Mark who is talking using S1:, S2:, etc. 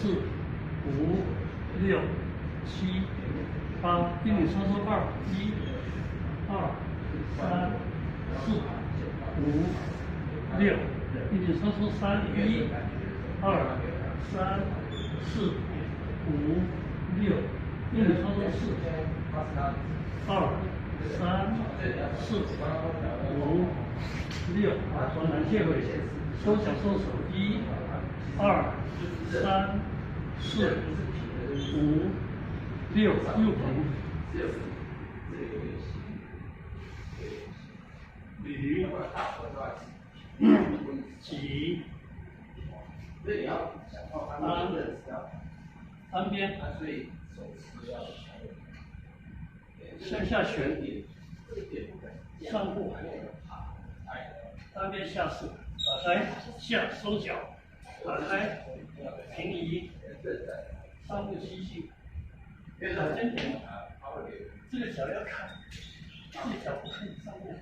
S1: 五、六、七、八，定点操作2，1、2、3、4、5、6，定点操作3，1、2、3、4、5、6，定点操作4、2、3、4、5、6，往南切回，收脚收手，1、2、3、4、5、6，右平。捋，挤，单边，向下旋，上步，单边下势，打开，下收脚，打开，平移，上步吸气，小肩点，这个脚要看，这个脚不可以上步。